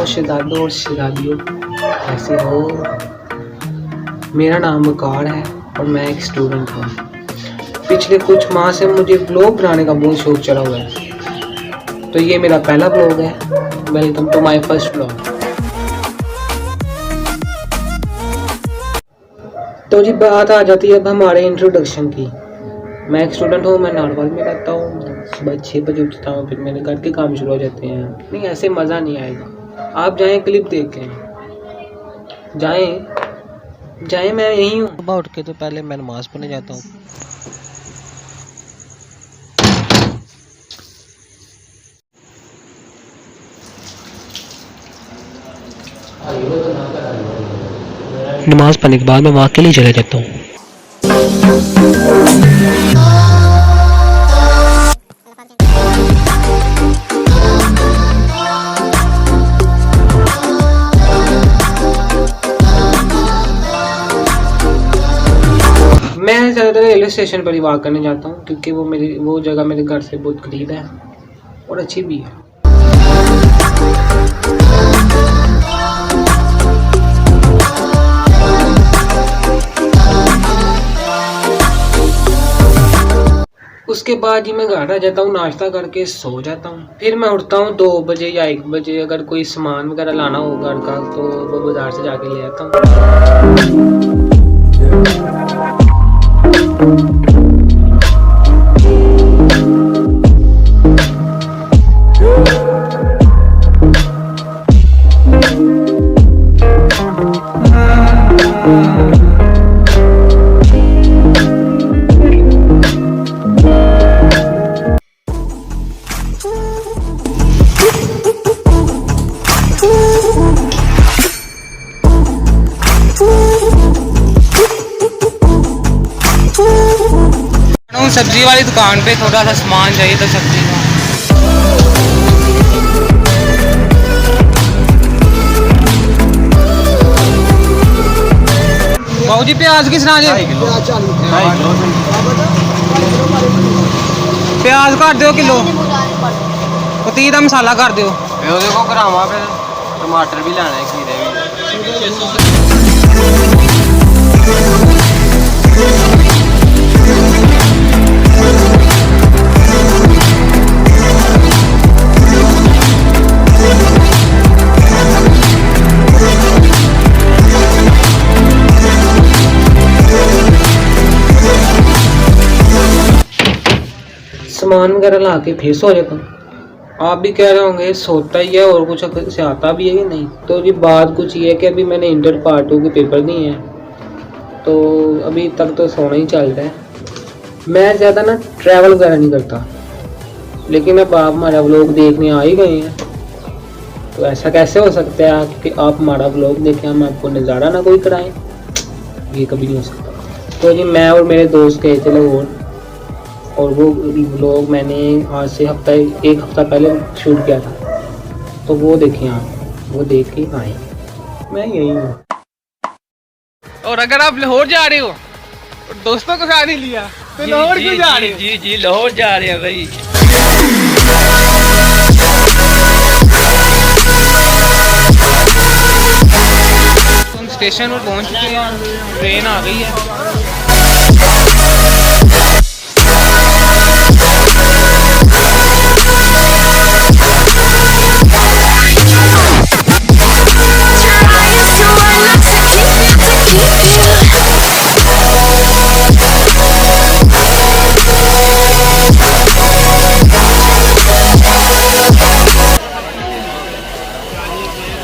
शहजादों और शहजादियों, कैसे हो? मेरा नाम वकार है और मैं एक स्टूडेंट हूँ। पिछले कुछ माह से मुझे ब्लॉग बनाने का बहुत शौक चढ़ा हुआ है, तो ये मेरा पहला ब्लॉग है। Welcome to my first blog. तो जी बात आ जाती है अब हमारे इंट्रोडक्शन की। मैं एक स्टूडेंट हूँ, मैं नारवाल में रहता हूँ। सुबह 6 बजे उठता हूँ, फिर मेरे घर के काम शुरू हो जाते हैं। नहीं, ऐसे मज़ा नहीं आएगा। आप जाएं, क्लिप देखें, जाएं मैं यहीं हूँ। सुबह उठ के तो पहले मैं नमाज पढ़ने जाता हूँ। नमाज पढ़ने के बाद मैं वहाँ के लिए चला जाता हूँ। मैं ज़्यादातर रेलवे स्टेशन पर ही वॉक करने जाता हूँ, क्योंकि वो जगह मेरे घर से बहुत करीब है और अच्छी भी है। उसके बाद ही मैं घर आ जाता हूँ, नाश्ता करके सो जाता हूँ। फिर मैं उठता हूँ 2 बजे या 1 बजे। अगर कोई सामान वगैरह लाना हो घर का तो वो बाज़ार से जाके ले आता हूँ। सब्जी वाली दुकान पे थोड़ा सा सामान चाहिए था सब्जी का। बाबू जी प्याज किस तरह जी? प्याज कर दो किलो, पतीर का मसाला कर दो। देखो करावा फिर टमाटर भी लाने, खीरे भी। सामान वगैरह ला के फिर सो जाता हूँ। आप भी कह रहे होंगे सोता ही है और कुछ से आता भी है कि नहीं। तो जी बात कुछ ये है कि अभी मैंने इंटर पार्ट 2 के पेपर दिए हैं, तो अभी तक तो सोना ही चल रहा है। मैं ज़्यादा ना ट्रैवल वगैरह नहीं करता, लेकिन अब आप हमारा व्लॉग देखने आ ही गए हैं, तो ऐसा कैसे हो सकता है कि आप हमारा व्लॉग देखें हम आपको नज़ारा ना कोई कराएं? ये कभी नहीं हो सकता। तो जी मैं और मेरे दोस्त गए थे लाहौर, और वो व्लॉग मैंने आज से एक हफ्ता पहले शूट किया था, तो वो देखें आप, वो देख के आए। मैं यही हूँ। और अगर आप लाहौर जा रहे हो और दोस्तों को साथ ही लिया तो लाहौर क्यों जा रहे हो? जी लाहौर जा रहे हैं भाई। हम स्टेशन पर पहुँच चुके हैं, ट्रेन आ गई है।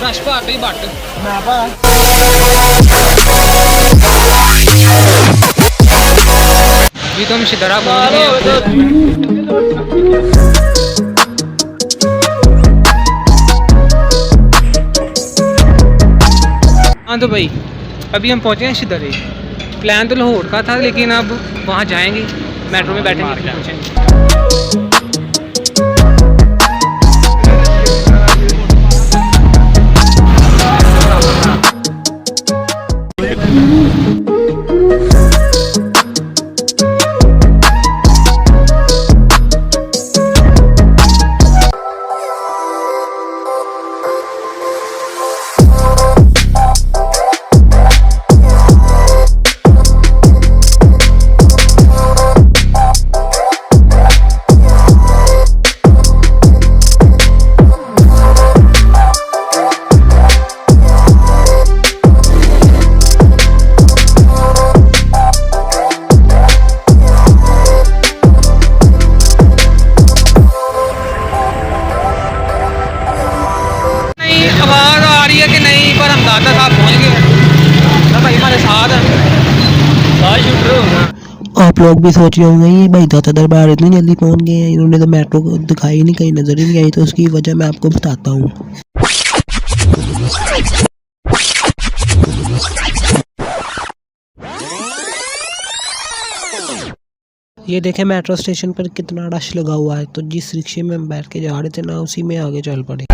रश भाते ही बट जी तुम शिदरा पहुंच गए। हाँ तो भाई अभी हम पहुंचे हैं शिदरे। प्लान तो लाहौर का था, लेकिन अब वहाँ जाएंगे, मेट्रो में बैठेंगे, पहुँचेंगे। आप लोग भी सोच रहे होंगे ये भाई दाता दरबार इतनी जल्दी पहुंच गए हैं, इन्होंने तो मेट्रो को दिखाई नहीं, कहीं नजर ही नहीं आई। तो उसकी वजह मैं आपको बताता हूँ। ये देखें मेट्रो स्टेशन पर कितना रश लगा हुआ है। तो जिस रिक्शे में हम बैठ के जा रहे थे ना, उसी में आगे चल पड़े।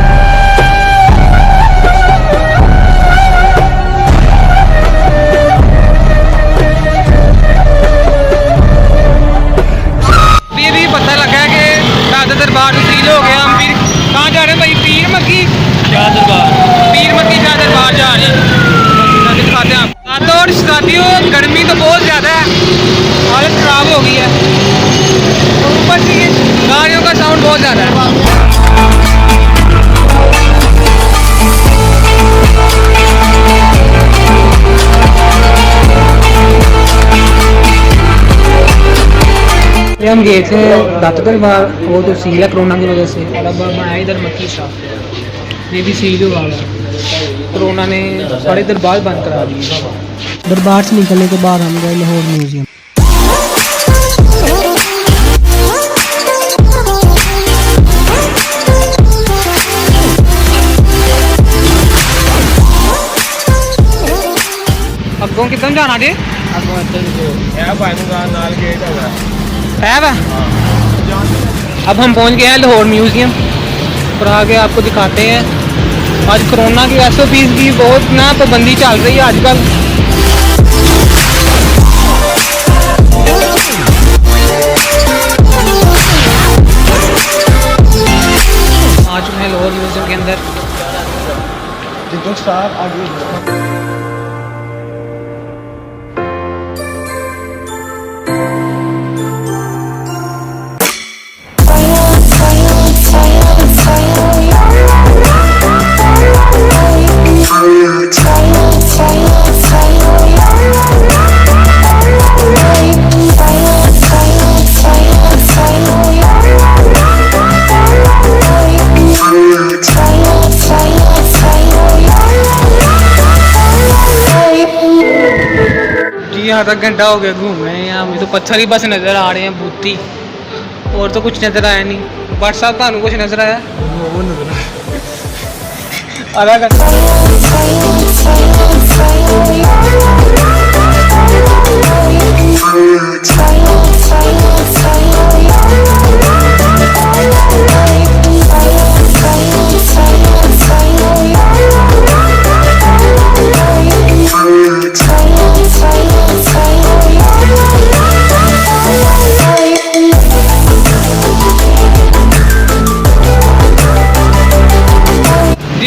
भी पता लगा है कि दादा दरबार सील हो गया। हम फिर कहाँ जा रहे हैं भाई? पीर मक्की शाह दरबार, पीर मक्की शाह दरबार जा रहे हैं। दिखाते हैं आप। और साथियों, गर्मी तो बहुत ज़्यादा है, हालत ख़राब हो गई है। और ऊपर से गाड़ियों का साउंड बहुत ज़्यादा है। हम गए थे दाता दरबार, वो तो सील है कोरोना की वजह से। और अब हम आए इधर मक्की शाह, ये भी सील हुआ है। कोरोना ने सारे दरबार बंद करा दिए। दरबार से निकलने के बाद हम गए लाहौर म्यूजियम। अगों कितना जाना जी? है वह? अब हम पहुंच गए हैं लाहौर म्यूजियम और आगे आपको दिखाते हैं। आज कोरोना की SOPs की बहुत ना पाबंदी चल रही है आजकल। आ चुके हैं लाहौर म्यूजियम के अंदर। आधा घंटा हो गया घूम रहे हैं यहाँ। अभी तो पत्थर ही बस नज़र आ रहे हैं, बूती, और तो कुछ नज़र आया नहीं। बट साहब ਤੁਹਾਨੂੰ कुछ नज़र आया? वो नज़र आया आधा घंटा।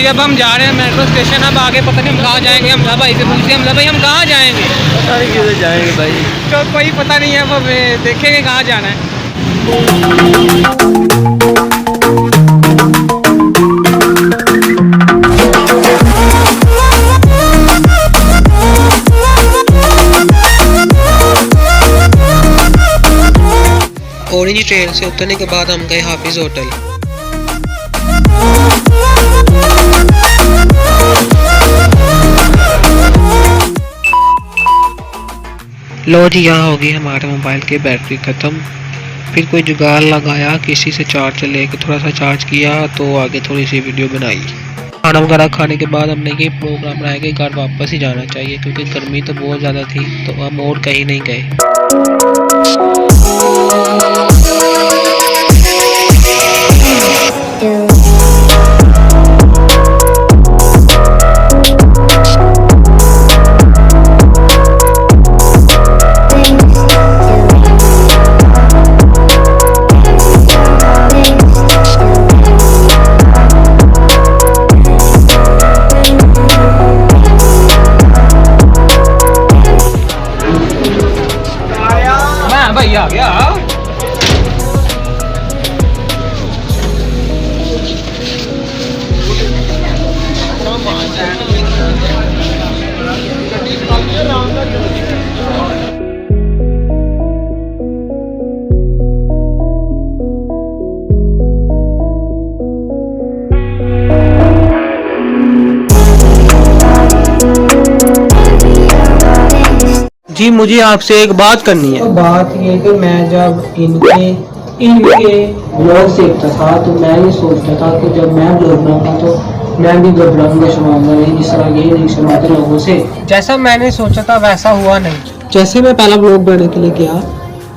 अब हम जा रहे हैं मेट्रो स्टेशन। अब आगे पता नहीं हम कहाँ जाएंगे। हमला भाई से पूछते हैं, हमला भाई हम कहाँ जाएंगे? पता नहीं किधर जाएंगे भाई, तो कोई पता नहीं है, अब हमें देखेंगे कहाँ जाना है। ऑरेंज ट्रेन से उतरने के बाद हम गए हाफिज होटल। लो जी, यहाँ होगी हमारे मोबाइल की बैटरी ख़त्म। फिर कोई जुगाड़ लगाया, किसी से चार्ज लेके थोड़ा सा चार्ज किया तो आगे थोड़ी सी वीडियो बनाई। खाना वगैरह खाने के बाद हमने ये प्रोग्राम बनाया कि घर वापस ही जाना चाहिए, क्योंकि गर्मी तो बहुत ज़्यादा थी। तो हम और कहीं नहीं गए। भाई आ गया। जी मुझे आपसे एक बात करनी है। तो बात ये कि मैं जब इनके ब्लॉग देखता था तो मैं ये सोचता था कि जब मैं ब्लॉग बनाऊंगा तो मैं भी घबराऊंगा, शर्माऊंगा नहीं, जिस तरह ये नहीं शर्माते लोगों से। जैसा मैंने सोचा था वैसा हुआ नहीं। जैसे मैं पहला ब्लॉग बनाने के लिए गया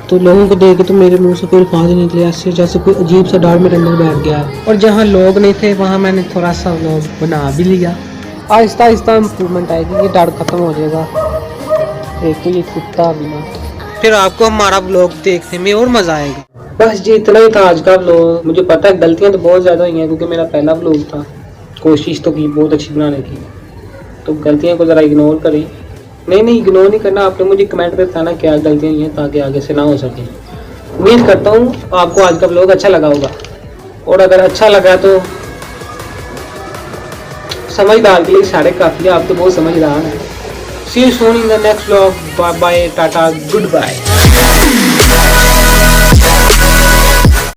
तो लोगों को देख के तो मेरे मुंह से कोई अल्फाज नहीं निकले, ऐसे जैसे कोई अजीब सा डर मेरे अंदर बैठ गया। और जहाँ लोग नहीं थे वहाँ मैंने थोड़ा सा व्लॉग बना भी लिया। आहिस्ता आहिस्ता इम्प्रूवमेंट आएगी, ये डर खत्म हो जाएगा। एक तो ये कुत्ता भी ना, फिर आपको हमारा व्लॉग देखने में और मज़ा आएगा। बस जी इतना ही था आज का व्लॉग। मुझे पता है गलतियाँ तो बहुत ज़्यादा हुई हैं क्योंकि मेरा पहला व्लॉग था। कोशिश तो की बहुत अच्छी बनाने की, तो गलतियों को ज़रा इग्नोर करें। नहीं इग्नोर नहीं करना, आपने मुझे कमेंट में बताना क्या गलतियाँ हुई हैं ताकि आगे से ना हो सके। उम्मीद करता हूँ आपको आज का व्लॉग अच्छा लगा होगा, और अगर अच्छा लगा तो समझदार के लिए सारे काफ़ी है, आप तो बहुत समझदार हैं। See you soon in the next vlog. Bye bye, tata, good bye.